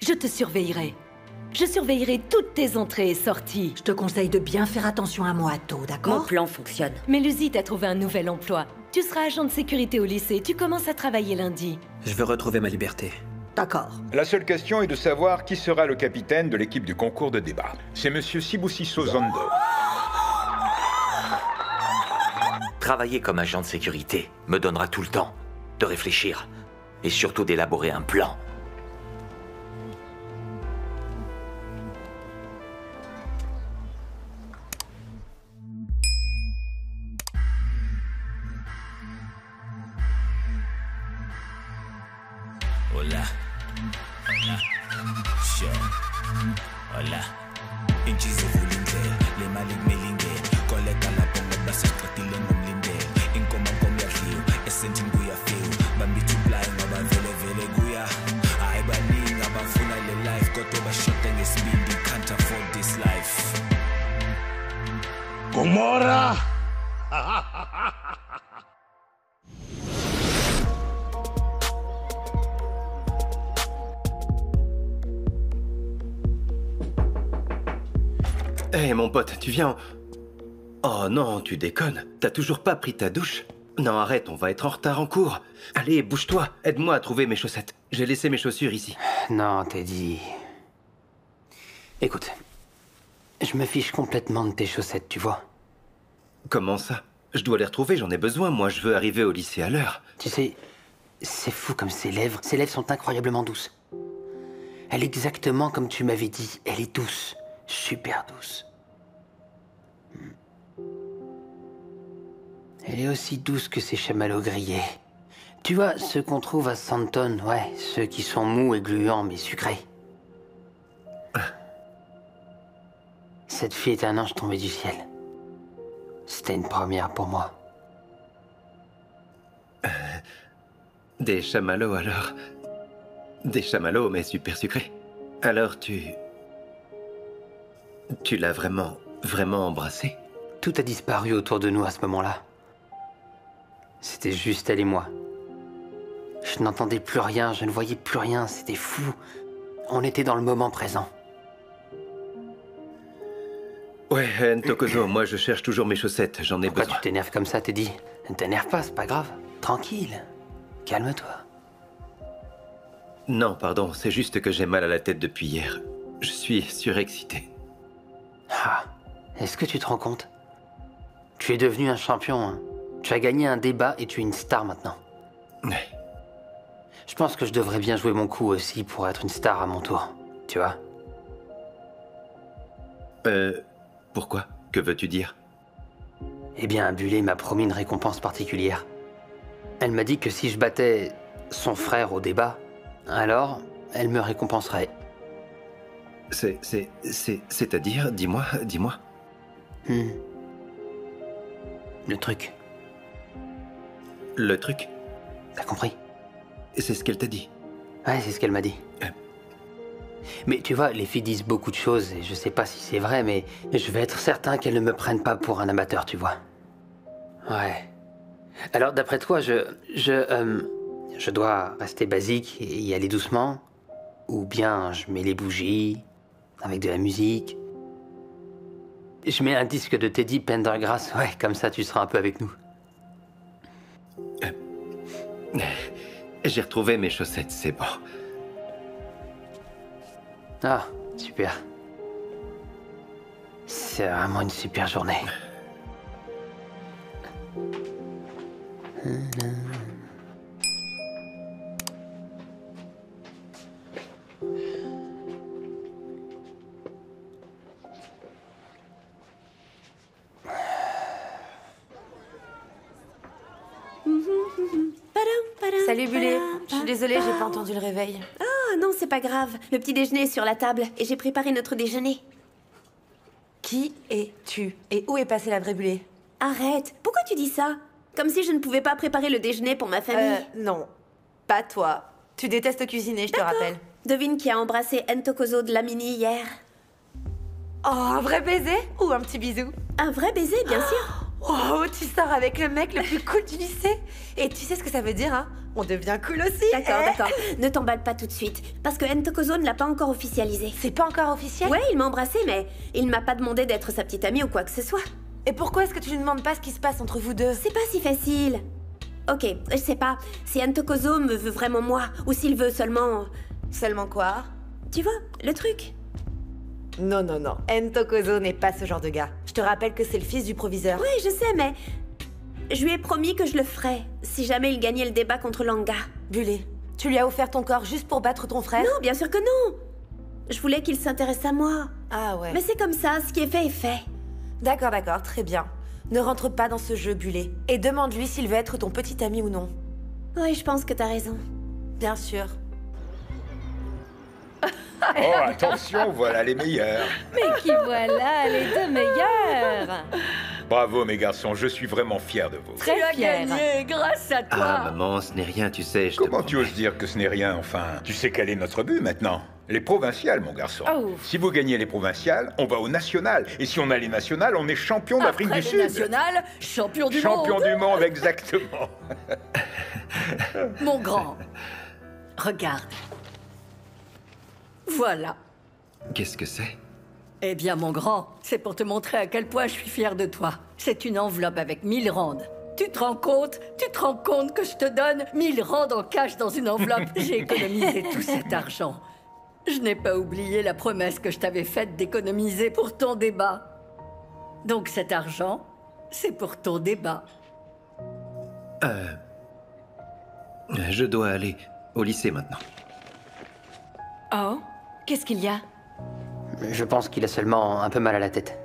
Je te surveillerai. Je surveillerai toutes tes entrées et sorties. Je te conseille de bien faire attention à Moato, d'accord? Mon plan fonctionne. Mélusie t'a trouvé un nouvel emploi. Tu seras agent de sécurité au lycée. Tu commences à travailler lundi. Je veux retrouver ma liberté. D'accord. La seule question est de savoir qui sera le capitaine de l'équipe du concours de débat. C'est Monsieur Sibusiso Zondo. Travailler comme agent de sécurité me donnera tout le temps de réfléchir et surtout d'élaborer un plan. Hola, hola, sure, hola. Inchi zivulindlela, le mali kumele koleka lapho ngoba sesiqedile ngomlindelo. Inkomo yadliwa, esentini kuyafika. Bambitha uplayi ngoba vele kuya. Hayi baningi abafuna le life kodwa bashoda ngesibindi, can't afford this life. Gomorra! Hé, mon pote, tu viens... Oh non, tu déconnes. T'as toujours pas pris ta douche? Non, arrête, on va être en retard en cours. Allez, bouge-toi, aide-moi à trouver mes chaussettes. J'ai laissé mes chaussures ici. Non, Teddy. Écoute, je me fiche complètement de tes chaussettes, tu vois. Comment ça? Je dois les retrouver, j'en ai besoin. Moi, je veux arriver au lycée à l'heure. Tu sais, c'est fou comme ses lèvres. Ses lèvres sont incroyablement douces. Elle est exactement comme tu m'avais dit. Elle est douce. Super douce. Elle est aussi douce que ces chamallows grillés. Tu vois, ceux qu'on trouve à Santon, ouais, ceux qui sont mous et gluants mais sucrés. Cette fille est un ange tombé du ciel. C'était une première pour moi. Des chamallows alors? Des chamallows mais super sucrés. Alors tu l'as vraiment embrassée? Tout a disparu autour de nous à ce moment-là. C'était juste elle et moi. Je n'entendais plus rien, je ne voyais plus rien, c'était fou. On était dans le moment présent. Ouais, Ntokozo, moi je cherche toujours mes chaussettes, j'en ai Pourquoi besoin. tu t'énerves comme ça, Teddy? Ne t'énerve pas, c'est pas grave. Tranquille. Calme-toi. Non, pardon, c'est juste que j'ai mal à la tête depuis hier. Je suis surexcité. Ah, est-ce que tu te rends compte? Tu es devenu un champion, hein. Tu as gagné un débat et tu es une star maintenant. Ouais. Je pense que je devrais bien jouer mon coup aussi pour être une star à mon tour. Tu vois? Pourquoi? Que veux-tu dire? Eh bien, Bullet m'a promis une récompense particulière. Elle m'a dit que si je battais son frère au débat, alors elle me récompenserait. C'est-à-dire, dis-moi. Le truc. Le truc? T'as compris? C'est ce qu'elle t'a dit? Ouais, c'est ce qu'elle m'a dit. Mais tu vois, les filles disent beaucoup de choses et je sais pas si c'est vrai, mais je vais être certain qu'elles ne me prennent pas pour un amateur, tu vois. Ouais. Alors, d'après toi, je dois rester basique et y aller doucement? Ou bien je mets les bougies, avec de la musique? Je mets un disque de Teddy Pendergrass, ouais, comme ça tu seras un peu avec nous. J'ai retrouvé mes chaussettes, c'est bon. Ah, super. C'est vraiment une super journée. Salut Bullet, je suis désolée, j'ai pas entendu le réveil. Ah non, c'est pas grave. Le petit déjeuner est sur la table et j'ai préparé notre déjeuner. Qui es-tu? Et où est passé la vraie Bullet? Arrête, pourquoi tu dis ça? Comme si je ne pouvais pas préparer le déjeuner pour ma famille. Non, pas toi. Tu détestes cuisiner, je te rappelle. Devine qui a embrassé Ntokozo de Lamini hier. Oh, un vrai baiser ou un petit bisou? Un vrai baiser, bien sûr. Oh, tu sors avec le mec le plus cool du lycée. Et tu sais ce que ça veut dire, hein? On devient cool aussi. D'accord, eh d'accord. Ne t'emballe pas tout de suite. Parce que Ntokozo ne l'a pas encore officialisé. C'est pas encore officiel? Ouais, il m'a embrassé, mais il m'a pas demandé d'être sa petite amie ou quoi que ce soit. Et pourquoi est-ce que tu lui demandes pas ce qui se passe entre vous deux? C'est pas si facile. Ok, je sais pas si Ntokozo me veut vraiment moi, ou s'il veut seulement... Seulement quoi? Tu vois, le truc. Non, non, non. Ntokozo n'est pas ce genre de gars. Je te rappelle que c'est le fils du proviseur. Oui, je sais, mais... Je lui ai promis que je le ferais, si jamais il gagnait le débat contre Langa. Bulé, tu lui as offert ton corps juste pour battre ton frère? Non, bien sûr que non. Je voulais qu'il s'intéresse à moi. Ah ouais. Mais c'est comme ça, ce qui est fait est fait. D'accord, d'accord, très bien. Ne rentre pas dans ce jeu, Bulé. Et demande-lui s'il veut être ton petit ami ou non. Oui, je pense que t'as raison. Bien sûr. Oh, attention, voilà les meilleurs. Mais qui voilà, les deux meilleurs. Bravo, mes garçons, je suis vraiment fier de vous. Très fier. grâce à Ah, maman, ce n'est rien, tu sais, je te Comment tu promets. oses dire que ce n'est rien, enfin? Tu sais quel est notre but maintenant? Les provinciales, mon garçon. Oh. Si vous gagnez les provinciales, on va au national. Et si on a les nationales, on est champion d'Afrique du Sud. national, champion du Champion monde. du monde, exactement. Mon grand, regarde. Voilà. Qu'est-ce que c'est? Eh bien, mon grand, c'est pour te montrer à quel point je suis fier de toi. C'est une enveloppe avec 1000 randes. Tu te rends compte que je te donne 1000 randes en cash dans une enveloppe? J'ai économisé tout cet argent. Je n'ai pas oublié la promesse que je t'avais faite d'économiser pour ton débat. Donc cet argent, c'est pour ton débat. Je dois aller au lycée maintenant. Oh, qu'est-ce qu'il y a? Je pense qu'il a seulement un peu mal à la tête.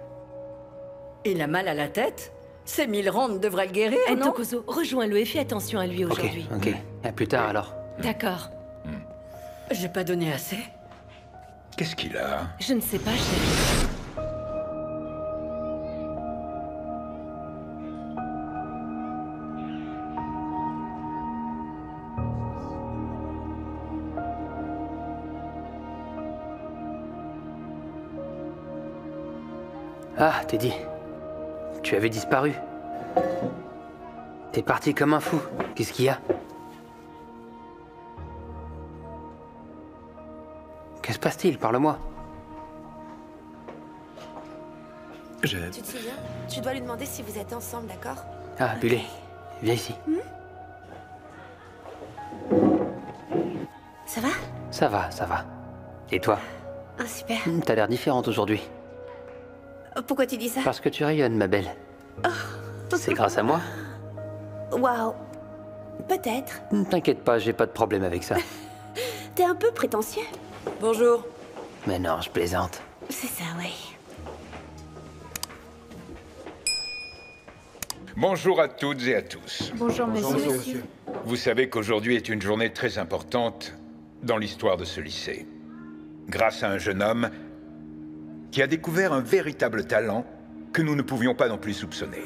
Il a mal à la tête? Ces 1000 randes devraient le guérir, non? Ntokozo, rejoins-le et fais attention à lui Ok, aujourd'hui. ok. À plus tard alors. D'accord. J'ai pas donné assez. Qu'est-ce qu'il a? Je ne sais pas, chérie. Ah, Teddy. Tu avais disparu. T'es parti comme un fou. Qu'est-ce qu'il y a? Que se passe-t-il? Parle-moi. Tu te souviens? Tu dois lui demander si vous êtes ensemble, d'accord? Ah, Bulé. Viens ici. Ça va? Ça va, ça va. Et toi? Ah, super. T'as l'air différente aujourd'hui. Pourquoi tu dis ça? Parce que tu rayonnes, ma belle. C'est grâce à moi? Waouh. Peut-être. T'inquiète pas, j'ai pas de problème avec ça. T'es un peu prétentieux. Bonjour. Mais non, je plaisante. C'est ça, oui. Bonjour à toutes et à tous. Bonjour, monsieur. Vous savez qu'aujourd'hui est une journée très importante dans l'histoire de ce lycée. Grâce à un jeune homme qui a découvert un véritable talent que nous ne pouvions pas non plus soupçonner.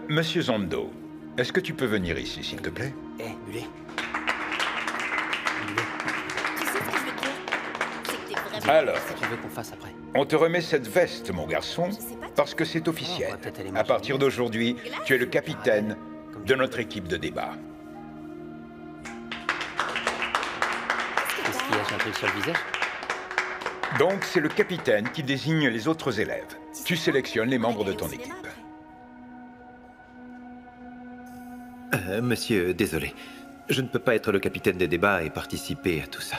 Monsieur Zondo, est-ce que tu peux venir ici, s'il te plaît? Eh, Bulé. Tu sais ce que je veux te dire? C'est que t'es vraiment... Alors, Qu'est-ce que tu veux qu'on fasse après? on te remet cette veste, mon garçon, parce que c'est officiel. On va peut-être aller À manger. partir d'aujourd'hui, tu es le capitaine de notre équipe de débat. Est-ce qu'il y a un truc sur le visage? Donc, c'est le capitaine qui désigne les autres élèves. Tu sélectionnes les membres de ton équipe. Monsieur, désolé. Je ne peux pas être le capitaine des débats et participer à tout ça.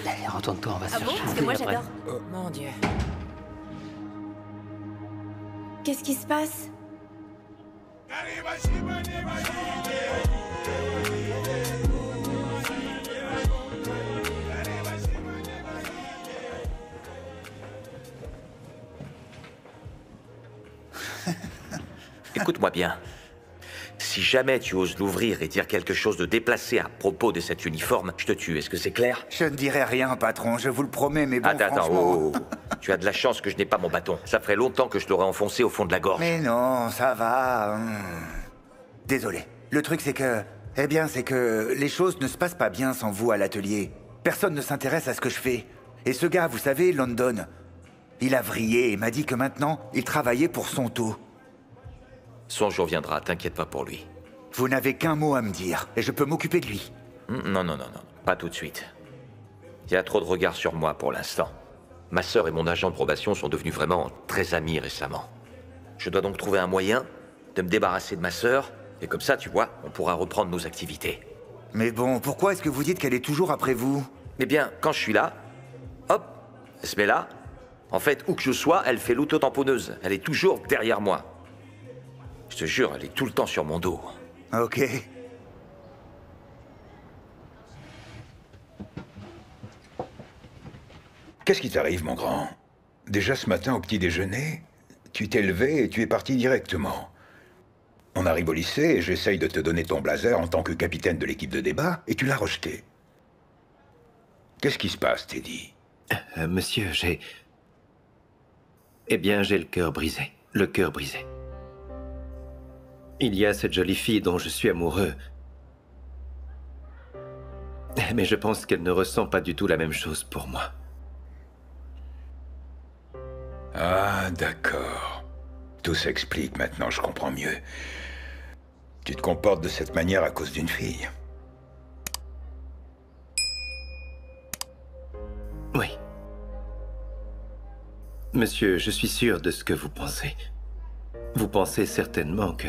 Allez, retourne-toi, on va se Ah faire bon? Parce que chauffer moi, après. j'adore. Oh, mon Dieu. Qu'est-ce qui se passe? Écoute-moi bien. Si jamais tu oses l'ouvrir et dire quelque chose de déplacé à propos de cet uniforme, je te tue. Est-ce que c'est clair? Je ne dirai rien, patron, je vous le promets, mais bon, Attends, franchement... oh, oh, oh. Tu as de la chance que je n'ai pas mon bâton. Ça ferait longtemps que je l'aurais enfoncé au fond de la gorge. Mais non, ça va. Désolé. Le truc, c'est que... Eh bien, c'est que les choses ne se passent pas bien sans vous à l'atelier. Personne ne s'intéresse à ce que je fais. Et ce gars, vous savez, London... Il a vrillé et m'a dit que maintenant, il travaillait pour son taux. Son jour viendra, t'inquiète pas pour lui. Vous n'avez qu'un mot à me dire, et je peux m'occuper de lui. Non, pas tout de suite. Il y a trop de regards sur moi pour l'instant. Ma sœur et mon agent de probation sont devenus vraiment très amis récemment. Je dois donc trouver un moyen de me débarrasser de ma sœur, et comme ça, tu vois, on pourra reprendre nos activités. Mais bon, pourquoi est-ce que vous dites qu'elle est toujours après vous? Eh bien, quand je suis là, hop, elle se met là. En fait, où que je sois, elle fait l'auto-tamponneuse. Elle est toujours derrière moi. Je te jure, elle est tout le temps sur mon dos. Ok. Qu'est-ce qui t'arrive, mon grand? Déjà ce matin au petit déjeuner, tu t'es levé et tu es parti directement. On arrive au lycée et j'essaye de te donner ton blazer en tant que capitaine de l'équipe de débat et tu l'as rejeté. Qu'est-ce qui se passe, Teddy? Monsieur, j'ai... Eh bien, j'ai le cœur brisé. Le cœur brisé. Il y a cette jolie fille dont je suis amoureux. Mais je pense qu'elle ne ressent pas du tout la même chose pour moi. Ah, d'accord. Tout s'explique maintenant, je comprends mieux. Tu te comportes de cette manière à cause d'une fille. Oui. Monsieur, je suis sûr de ce que vous pensez. Vous pensez certainement que...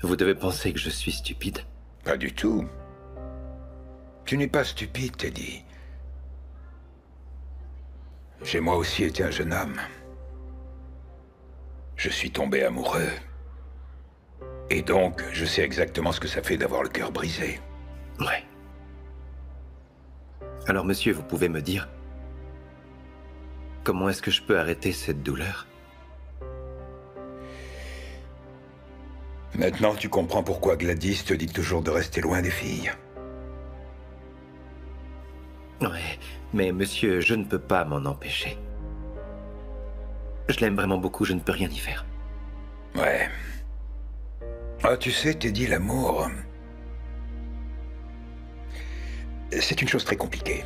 Vous devez penser que je suis stupide. Pas du tout. Tu n'es pas stupide, Teddy. J'ai moi aussi été un jeune homme. Je suis tombé amoureux. Et donc, je sais exactement ce que ça fait d'avoir le cœur brisé. Ouais. Alors, monsieur, vous pouvez me dire... Comment est-ce que je peux arrêter cette douleur? Maintenant, tu comprends pourquoi Gladys te dit toujours de rester loin des filles. Ouais, mais monsieur, je ne peux pas m'en empêcher. Je l'aime vraiment beaucoup, je ne peux rien y faire. Ouais. Ah, tu sais, Teddy, l'amour... C'est une chose très compliquée.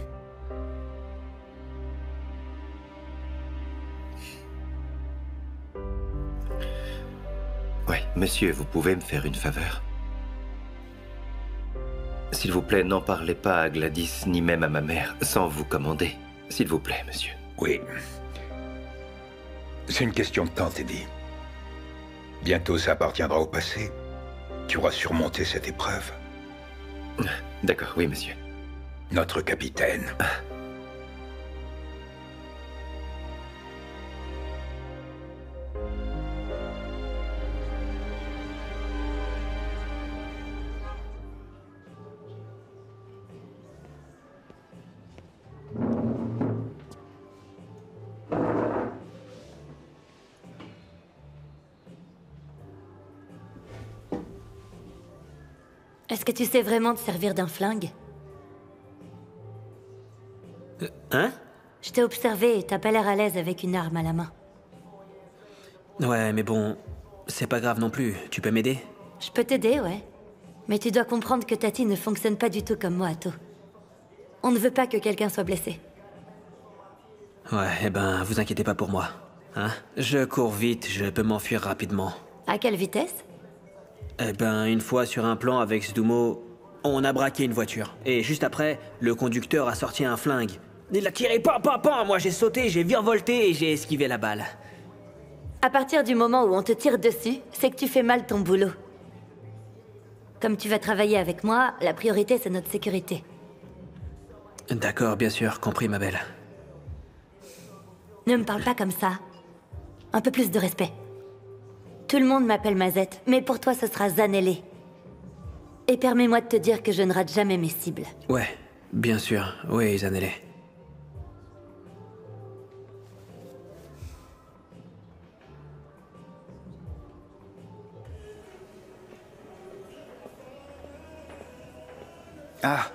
Ouais, monsieur, vous pouvez me faire une faveur? S'il vous plaît, n'en parlez pas à Gladys, ni même à ma mère, sans vous commander. S'il vous plaît, monsieur. Oui. C'est une question de temps, Teddy. Bientôt, ça appartiendra au passé. Tu auras surmonté cette épreuve. D'accord, oui, monsieur. Notre capitaine. Est-ce que tu sais vraiment te servir d'un flingue? Hein? Je t'ai observé et t'as pas l'air à l'aise avec une arme à la main. Ouais, mais bon, c'est pas grave non plus. Tu peux m'aider? Je peux t'aider, ouais. Mais tu dois comprendre que Tati ne fonctionne pas du tout comme Moato. On ne veut pas que quelqu'un soit blessé. Ouais, eh ben, vous inquiétez pas pour moi. Hein? Je cours vite, je peux m'enfuir rapidement. À quelle vitesse? Eh ben, une fois sur un plan avec Sdumo, on a braqué une voiture. Et juste après, le conducteur a sorti un flingue. Il a tiré, pam, pam, pam. Moi, j'ai sauté, j'ai virevolté et j'ai esquivé la balle. À partir du moment où on te tire dessus, c'est que tu fais mal ton boulot. Comme tu vas travailler avec moi, la priorité, c'est notre sécurité. D'accord, bien sûr, compris, ma belle. Ne me parle pas comme ça. Un peu plus de respect. Tout le monde m'appelle Mazette, mais pour toi, ce sera Zanelle. Et permets-moi de te dire que je ne rate jamais mes cibles. Ouais, bien sûr. Oui, Zanelle. Ah,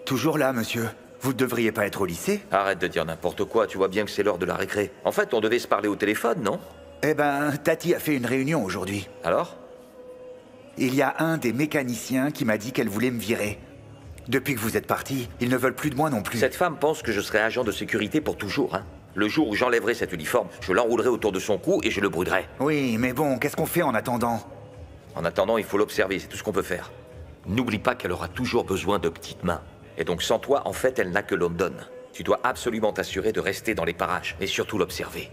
toujours là, monsieur. Vous ne devriez pas être au lycée? Arrête de dire n'importe quoi, tu vois bien que c'est l'heure de la récré. En fait, on devait se parler au téléphone, non? Eh ben, Tati a fait une réunion aujourd'hui. Alors? Il y a un des mécaniciens qui m'a dit qu'elle voulait me virer. Depuis que vous êtes parti, ils ne veulent plus de moi non plus. Cette femme pense que je serai agent de sécurité pour toujours, hein? Le jour où j'enlèverai cet uniforme, je l'enroulerai autour de son cou et je le brûlerai. Oui, mais bon, qu'est-ce qu'on fait en attendant? En attendant, il faut l'observer, c'est tout ce qu'on peut faire. N'oublie pas qu'elle aura toujours besoin de petites mains. Et donc sans toi, en fait, elle n'a que London. Tu dois absolument t'assurer de rester dans les parages, et surtout l'observer.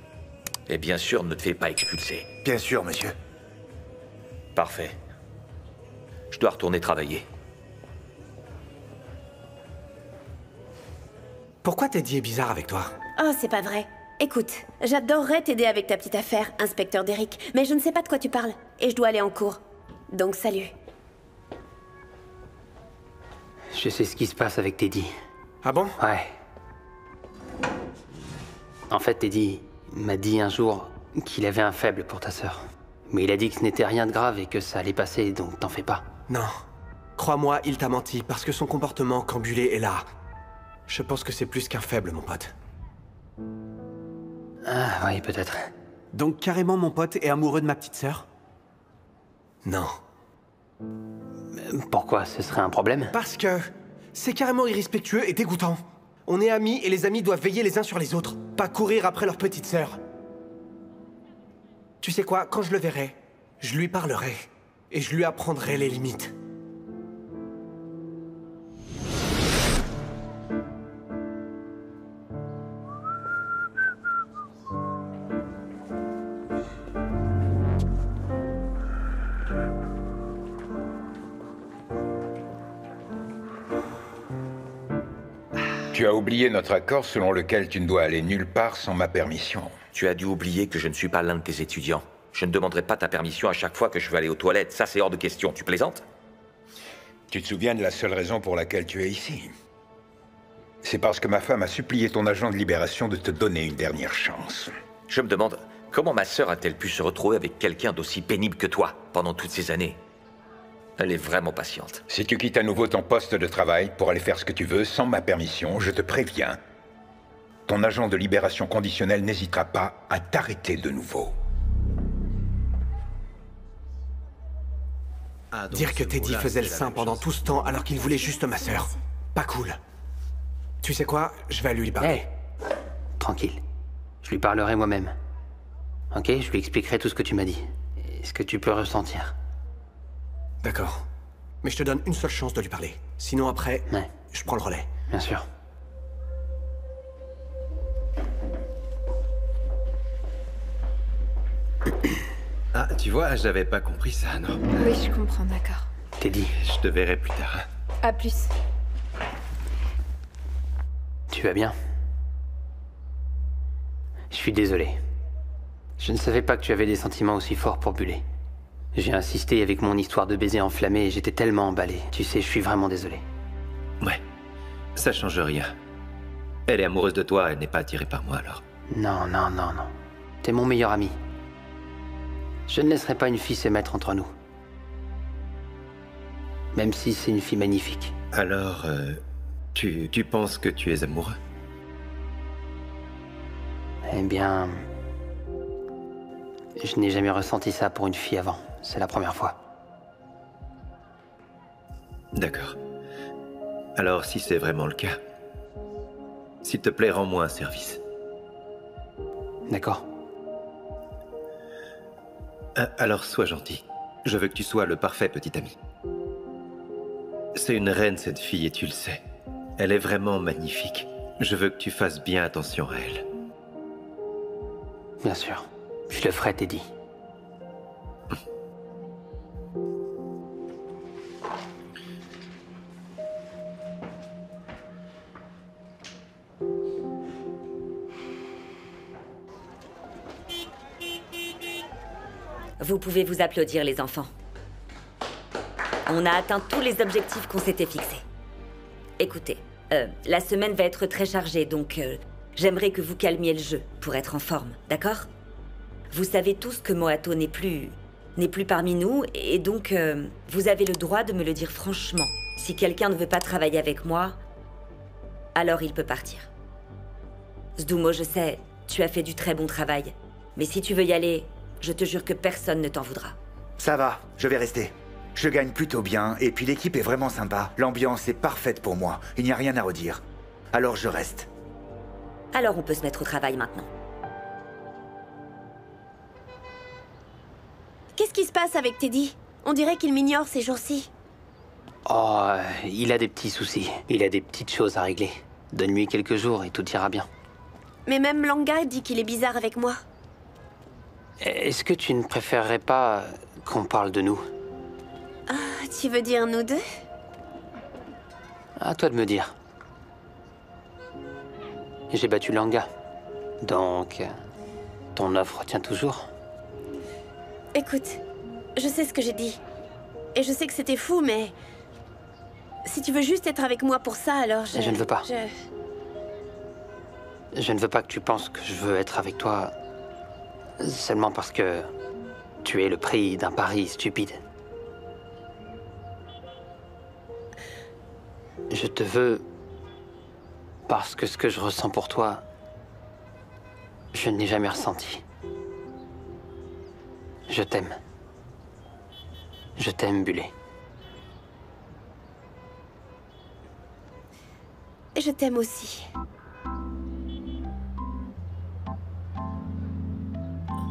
Et bien sûr, ne te fais pas expulser. Bien sûr, monsieur. Parfait. Je dois retourner travailler. Pourquoi Teddy est bizarre avec toi? Oh, c'est pas vrai. Écoute, j'adorerais t'aider avec ta petite affaire, inspecteur Derrick, mais je ne sais pas de quoi tu parles, et je dois aller en cours. Donc salut. Je sais ce qui se passe avec Teddy. Ah bon? Ouais. En fait, Teddy m'a dit un jour qu'il avait un faible pour ta sœur. Mais il a dit que ce n'était rien de grave et que ça allait passer, donc t'en fais pas. Non. Crois-moi, il t'a menti, parce que son comportement cambulé est là. Je pense que c'est plus qu'un faible, mon pote. Ah, oui, peut-être. Donc carrément mon pote est amoureux de ma petite sœur? Non. Pourquoi? Ce serait un problème? Parce que c'est carrément irrespectueux et dégoûtant. On est amis et les amis doivent veiller les uns sur les autres, pas courir après leur petite sœur. Tu sais quoi, quand je le verrai, je lui parlerai et je lui apprendrai les limites. Tu as oublié notre accord selon lequel tu ne dois aller nulle part sans ma permission. Tu as dû oublier que je ne suis pas l'un de tes étudiants. Je ne demanderai pas ta permission à chaque fois que je veux aller aux toilettes. Ça, c'est hors de question. Tu plaisantes? Tu te souviens de la seule raison pour laquelle tu es ici? C'est parce que ma femme a supplié ton agent de libération de te donner une dernière chance. Je me demande, comment ma sœur a-t-elle pu se retrouver avec quelqu'un d'aussi pénible que toi pendant toutes ces années? Elle est vraiment patiente. Si tu quittes à nouveau ton poste de travail pour aller faire ce que tu veux sans ma permission, je te préviens. Ton agent de libération conditionnelle n'hésitera pas à t'arrêter de nouveau. Dire que Teddy faisait le saint pendant tout ce temps alors qu'il voulait juste ma sœur. Pas cool. Tu sais quoi? Je vais aller lui parler. Hey. Tranquille. Je lui parlerai moi-même. Ok? Je lui expliquerai tout ce que tu m'as dit. Et ce que tu peux ressentir. D'accord. Mais je te donne une seule chance de lui parler. Sinon après, je prends le relais. Bien sûr. Ah, tu vois, j'avais pas compris ça, non? Oui, je comprends, d'accord. Teddy. Je te verrai plus tard. À plus. Tu vas bien? Je suis désolé. Je ne savais pas que tu avais des sentiments aussi forts pour Bullet. J'ai insisté avec mon histoire de baiser enflammé et j'étais tellement emballé. Tu sais, je suis vraiment désolé. Ouais, ça change rien. Elle est amoureuse de toi, elle n'est pas attirée par moi alors. Non, non, non, non. T'es mon meilleur ami. Je ne laisserai pas une fille se mettre entre nous. Même si c'est une fille magnifique. Alors, tu penses que tu es amoureux? Eh bien... Je n'ai jamais ressenti ça pour une fille avant. C'est la première fois. D'accord. Alors, si c'est vraiment le cas, s'il te plaît, rends-moi un service. D'accord. Alors, sois gentil. Je veux que tu sois le parfait petit ami. C'est une reine, cette fille, et tu le sais. Elle est vraiment magnifique. Je veux que tu fasses bien attention à elle. Bien sûr. Je le ferai, Teddy. Vous pouvez vous applaudir, les enfants. On a atteint tous les objectifs qu'on s'était fixés. Écoutez, la semaine va être très chargée, donc j'aimerais que vous calmiez le jeu pour être en forme, d'accord? Vous savez tous que Moato n'est plus parmi nous, et donc vous avez le droit de me le dire franchement. Si quelqu'un ne veut pas travailler avec moi, alors il peut partir. Zdumo, je sais, tu as fait du très bon travail, mais si tu veux y aller, je te jure que personne ne t'en voudra. Ça va, je vais rester. Je gagne plutôt bien, et puis l'équipe est vraiment sympa. L'ambiance est parfaite pour moi, il n'y a rien à redire. Alors je reste. Alors on peut se mettre au travail maintenant. Qu'est-ce qui se passe avec Teddy? On dirait qu'il m'ignore ces jours-ci. Oh, il a des petits soucis. Il a des petites choses à régler. Donne-lui quelques jours et tout ira bien. Mais même Langa dit qu'il est bizarre avec moi. Est-ce que tu ne préférerais pas qu'on parle de nous? Ah, tu veux dire nous deux? À toi de me dire. J'ai battu Langa. Donc, ton offre tient toujours? Écoute, je sais ce que j'ai dit. Et je sais que c'était fou, mais... Si tu veux juste être avec moi pour ça, alors Je ne veux pas. Je ne veux pas que tu penses que je veux être avec toi seulement parce que tu es le prix d'un pari stupide. Je te veux parce que ce que je ressens pour toi, je ne l'ai jamais ressenti. Je t'aime. Je t'aime, Bullet. Je t'aime aussi.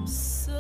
So